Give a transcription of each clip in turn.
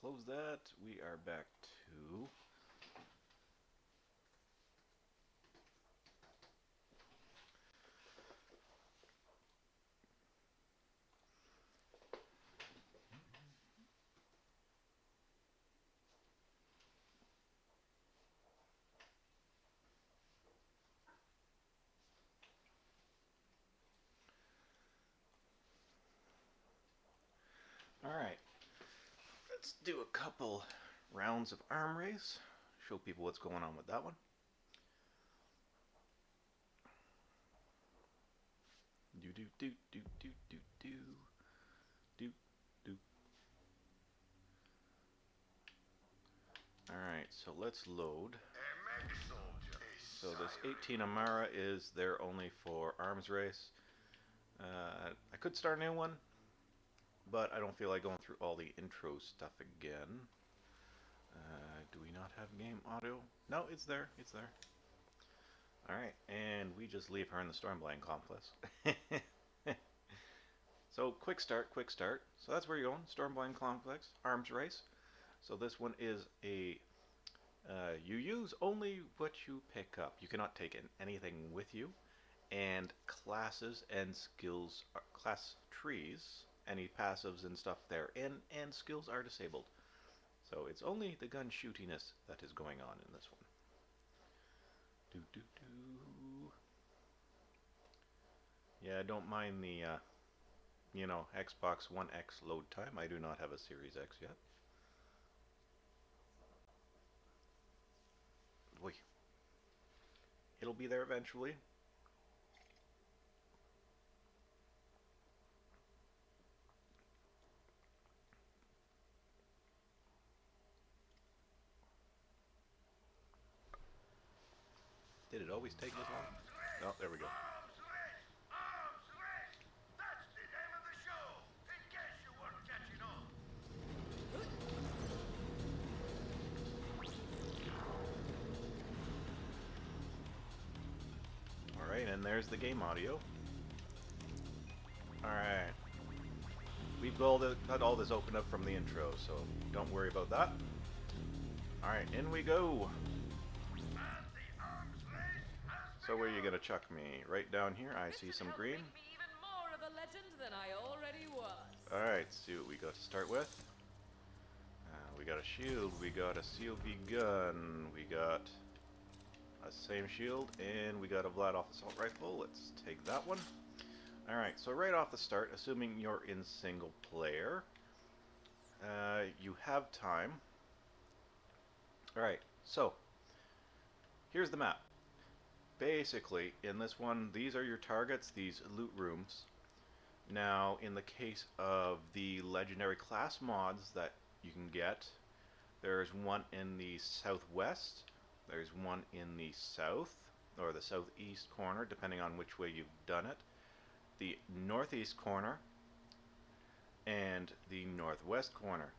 close that. We are back to Alright, let's do a couple rounds of arm race. Show people what's going on with that one. Do do do do do do do do do. Alright, so let's load. So this 18 Amara is there only for arms race. I could start a new one, but I don't feel like going through all the intro stuff again. Do we not have game audio? No, it's there. It's there. Alright, and we just leave her in the Stormblind complex. So, quick start, quick start. So that's where you're going, Stormblind complex, arms race. So this one is a, you use only what you pick up. You cannot take anything with you. And classes and skills, class trees, any passives and stuff there, and skills are disabled. So it's only the gun shootiness that is going on in this one. Do do do. Yeah, I don't mind the, Xbox One X load time. I do not have a Series X yet. Boy, it'll be there eventually. Did it always take this long? Oh, there we go. Alright, and there's the game audio. Alright. We've got all this opened up from the intro, so don't worry about that. Alright, in we go. So where are you going to chuck me? Right down here, I see some green. Alright, see what we got to start with. We got a shield, we got a COV gun, we got a same shield, and we got a Vlad-off assault rifle. Let's take that one. Alright, so right off the start, assuming you're in single player, you have time. Alright, so here's the map. Basically, in this one, these are your targets, these loot rooms. Now, in the case of the legendary class mods that you can get, there's one in the southwest, there's one in the south, or the southeast corner, depending on which way you've done it, the northeast corner, and the northwest corner.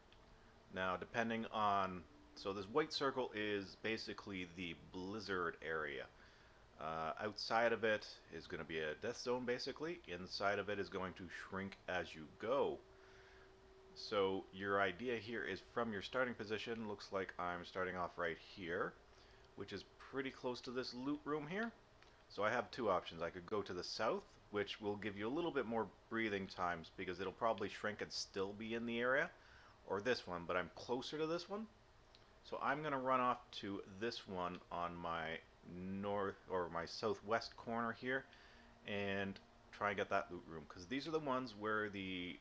Now, depending on, so this white circle is basically the blizzard area. Outside of it is going to be a death zone, basically. Inside of it is going to shrink as you go. So your idea here is from your starting position, looks like I'm starting off right here, which is pretty close to this loot room here. So I have two options. I could go to the south, which will give you a little bit more breathing times because it'll probably shrink and still be in the area, or this one, but I'm closer to this one. So I'm going to run off to this one on my north or my southwest corner here and try and get that loot room, because these are the ones where the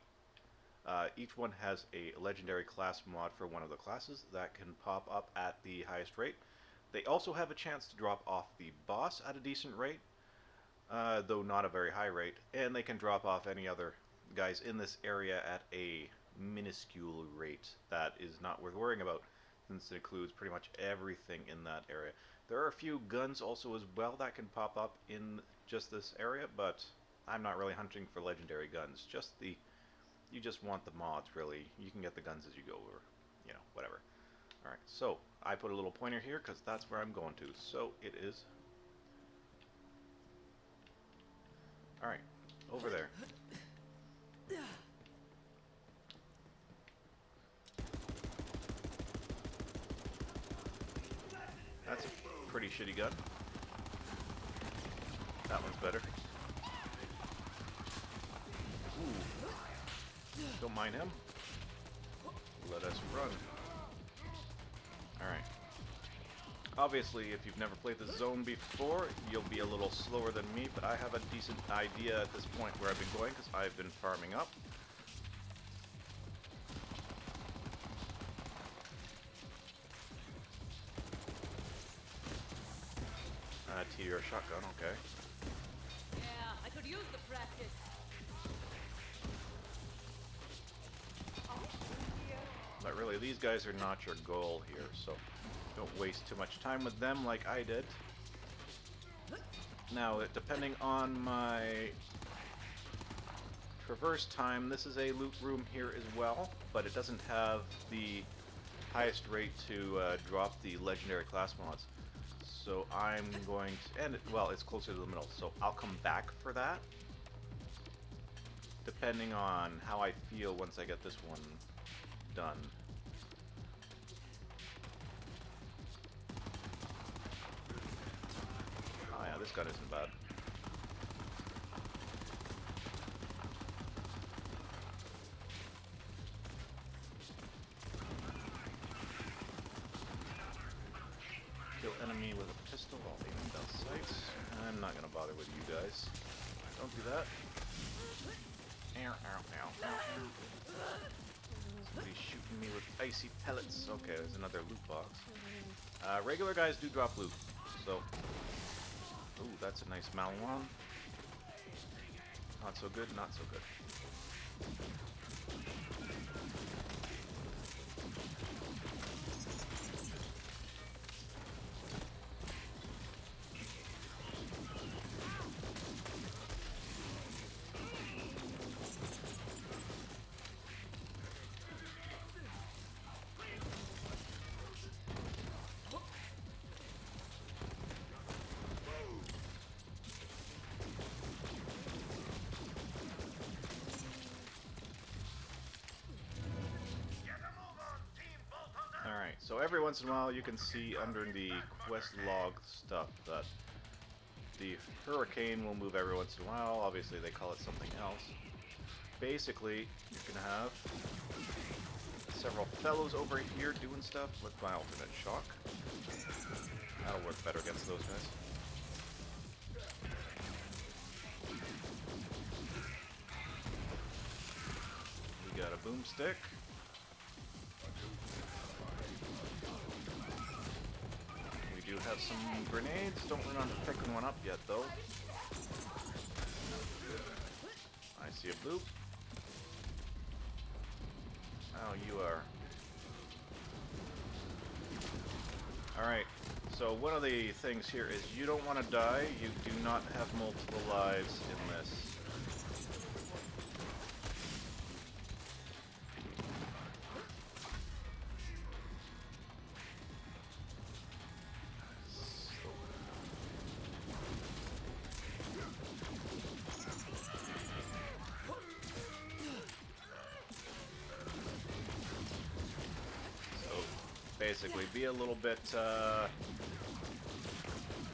each one has a legendary class mod for one of the classes that can pop up at the highest rate. They also have a chance to drop off the boss at a decent rate, though not a very high rate, and they can drop off any other guys in this area at a minuscule rate that is not worth worrying about, since it includes pretty much everything in that area. There are a few guns also as well that can pop up in just this area, but I'm not really hunting for legendary guns. You just want the mods, really. You can get the guns as you go, or, whatever. Alright, so I put a little pointer here because that's where I'm going to. So it is. Alright, over there. That's a pretty shitty gun. That one's better. Ooh. Don't mind him. Let us run. Alright. Obviously, if you've never played the zone before, you'll be a little slower than me, but I have a decent idea at this point where I've been going, because I've been farming up. TDR shotgun, okay. Yeah, I could use the practice. But really, these guys are not your goal here, so don't waste too much time with them like I did. Now, depending on my traverse time, this is a loot room here as well, but it doesn't have the highest rate to drop the legendary class mods. So I'm going to, and well, it's closer to the middle, so I'll come back for that, depending on how I feel once I get this one done. Oh yeah, this gun isn't bad. Kill enemy with a pistol while aiming down sights. I'm not gonna bother with you guys. Don't do that. Ow, ow, ow, ow. Somebody's shooting me with icy pellets. Okay, there's another loot box. Regular guys do drop loot, so... Ooh, that's a nice Malouin. Not so good, not so good. Alright, so every once in a while you can see under the quest log stuff that the hurricane will move every once in a while. Obviously they call it something else. Basically, you can have several fellows over here doing stuff with my alternate shock. That'll work better against those guys. We got a boomstick. We do have some grenades. Don't run on to picking one up yet, though. I see a boop. Oh, you are. Alright, so one of the things here is you don't want to die. You do not have multiple lives in this. Basically, be a little bit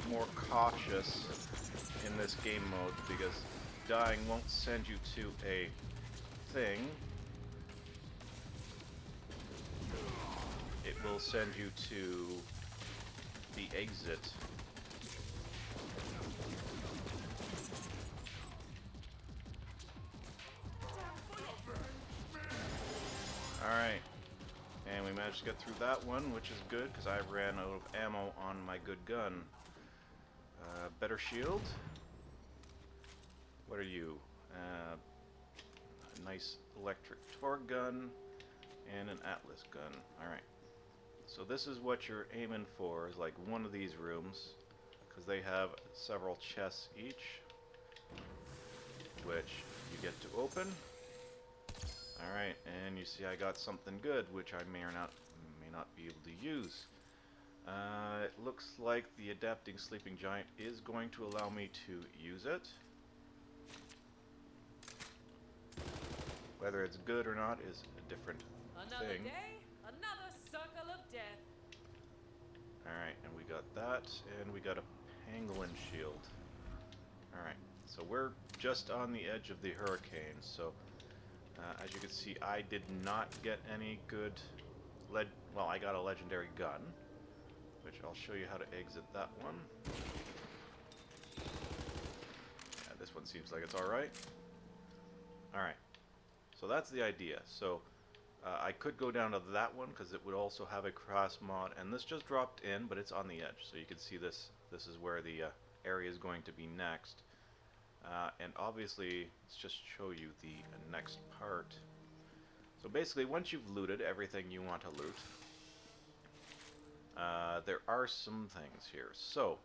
more cautious in this game mode, because dying won't send you to a thing. It will send you to the exit. Alright. And we managed to get through that one, which is good, because I ran out of ammo on my good gun. Better shield? What are you? A nice electric torque gun and an Atlas gun. Alright. So this is what you're aiming for, is like one of these rooms, because they have several chests each, which you get to open. Alright, and you see I got something good, which I may not be able to use. It looks like the adapting sleeping giant is going to allow me to use it. Whether it's good or not is a different Another thing. day, another circle of death. Alright, and we got that, and we got a pangolin shield. Alright, so we're just on the edge of the hurricane, so as you can see, I did not get any good well, I got a legendary gun, which I'll show you how to exit that one. Yeah, this one seems like it's alright. Alright, so that's the idea. So I could go down to that one because it would also have a cross mod, and this just dropped in, but it's on the edge, so you can see this. This is where the area is going to be next. And obviously, let's just show you the next part. So basically, once you've looted everything you want to loot, there are some things here. So,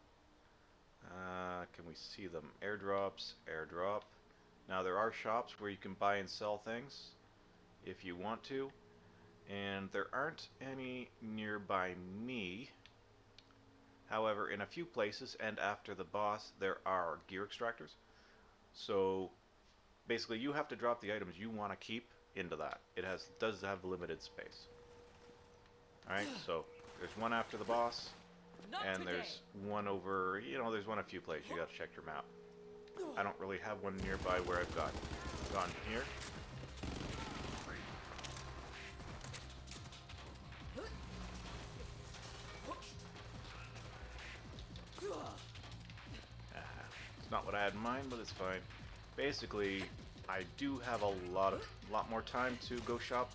can we see them? Airdrops, airdrop. Now there are shops where you can buy and sell things if you want to, and there aren't any nearby me. However, in a few places and after the boss, there are gear extractors. So basically, you have to drop the items you want to keep into that. It does have limited space. Alright, so there's one after the boss, and there's one over, there's one a few places. You gotta check your map. I don't really have one nearby where I've gone here. It's not what I had in mind, but it's fine. Basically, I do have a lot more time to go shop.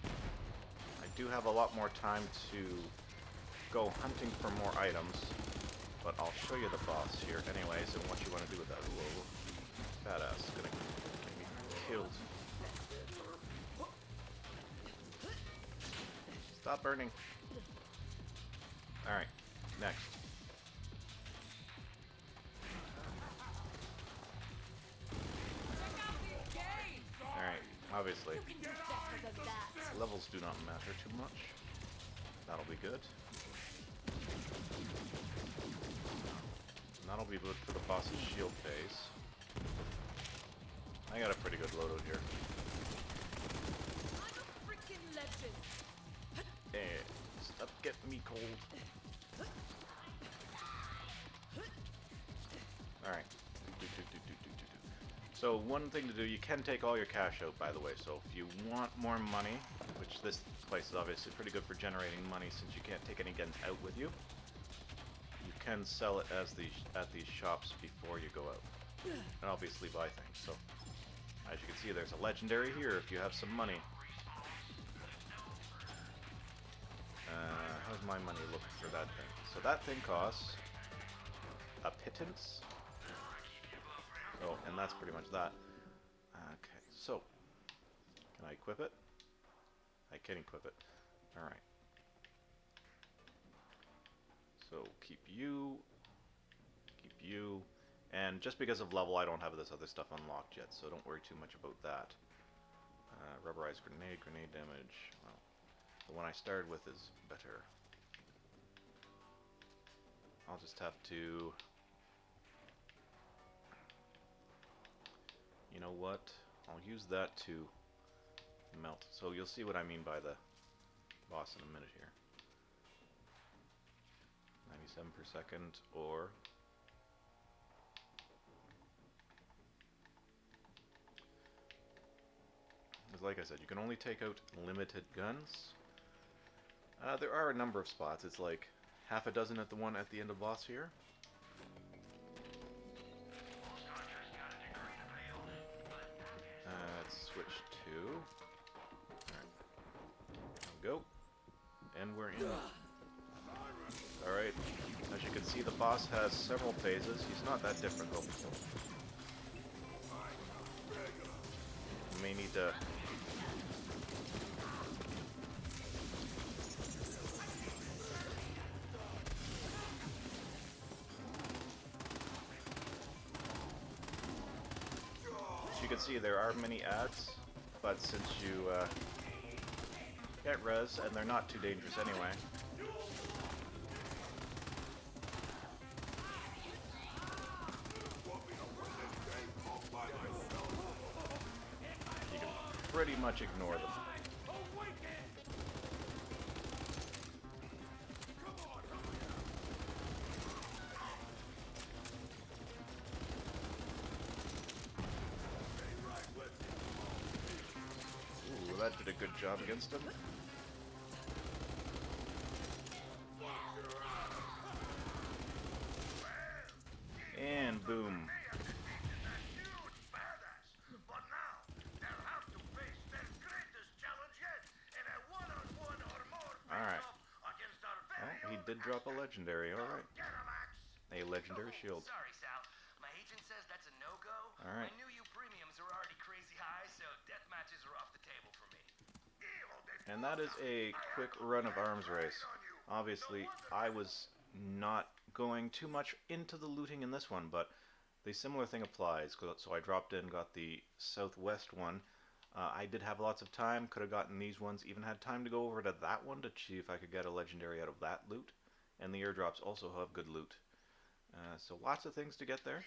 I do have a lot more time to go hunting for more items, but I'll show you the boss here anyways and what you want to do with that. Whoa, badass, gonna get me killed. Stop burning. Alright, next. Alright, obviously, levels do not matter too much. That'll be good. And that'll be good for the boss's shield phase. I got a pretty good loadout here. Hey, stop getting me cold. Alright. So one thing to do, you can take all your cash out, by the way. So if you want more money, which this place is obviously pretty good for generating money since you can't take any guns out with you, you can sell it at these shops before you go out. And obviously buy things. So as you can see, there's a legendary here if you have some money. How's my money looking for that thing? So that thing costs a pittance. Oh, and that's pretty much that. Okay, so can I equip it? I can equip it. Alright. So keep you, and just because of level I don't have this other stuff unlocked yet, so don't worry too much about that. Rubberized grenade damage. Well, the one I started with is better. I'll just have to... You know what? I'll use that to melt. So you'll see what I mean by the boss in a minute here. 97 per second, or... Because like I said, you can only take out limited guns. There are a number of spots. It's like half a dozen at the one at the end of boss here. Let's switch to... Alright. Go. And we're in. Alright. As you can see, the boss has several phases. He's not that difficult. You may need to... You can see there are many ads, but since you get res, and they're not too dangerous anyway. You can pretty much ignore them. that did a good job against him. And boom. Alright. Well, he did drop a legendary, alright. A legendary shield. Sorry, Sal. My agent says that's a no-go. Alright. My new U premiums are already crazy high, so death matches are off the table for me. And that is a quick run of arms race. Obviously, I was not going too much into the looting in this one, but the similar thing applies. So I dropped in, got the southwest one. I did have lots of time, could have gotten these ones, even had time to go over to that one to see if I could get a legendary out of that loot. And the airdrops also have good loot. So lots of things to get there.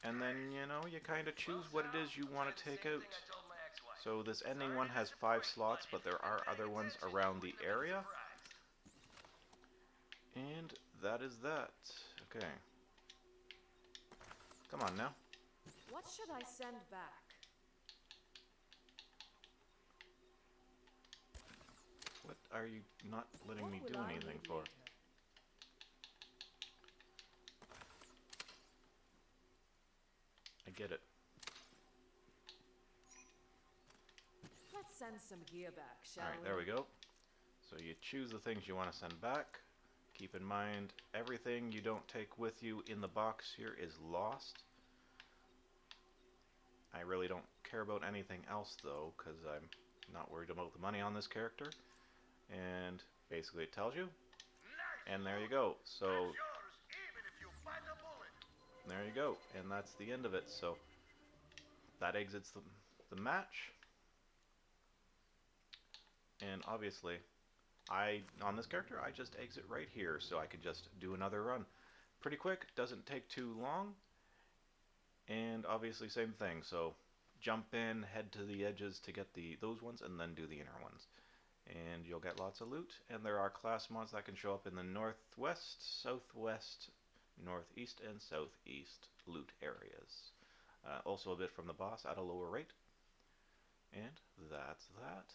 And then, you know, you kind of choose what it is you want to take out. So this ending one has 5 slots, but there are other ones around the area. And that is that. Okay. Come on now. What should I send back? What are you not letting me do anything for? I get it. Let's send some gear back, shall Alright, there we go. So you choose the things you want to send back. Keep in mind, everything you don't take with you in the box here is lost. I really don't care about anything else though, because I'm not worried about the money on this character. And basically it tells you. And there you go. So there you go. And that's the end of it. So that exits the match. And obviously, on this character, I just exit right here, so I can just do another run. Pretty quick, doesn't take too long, and obviously same thing, so jump in, head to the edges to get those ones, and then do the inner ones. And you'll get lots of loot, and there are class mods that can show up in the northwest, southwest, northeast, and southeast loot areas. Also a bit from the boss at a lower rate. And that's that.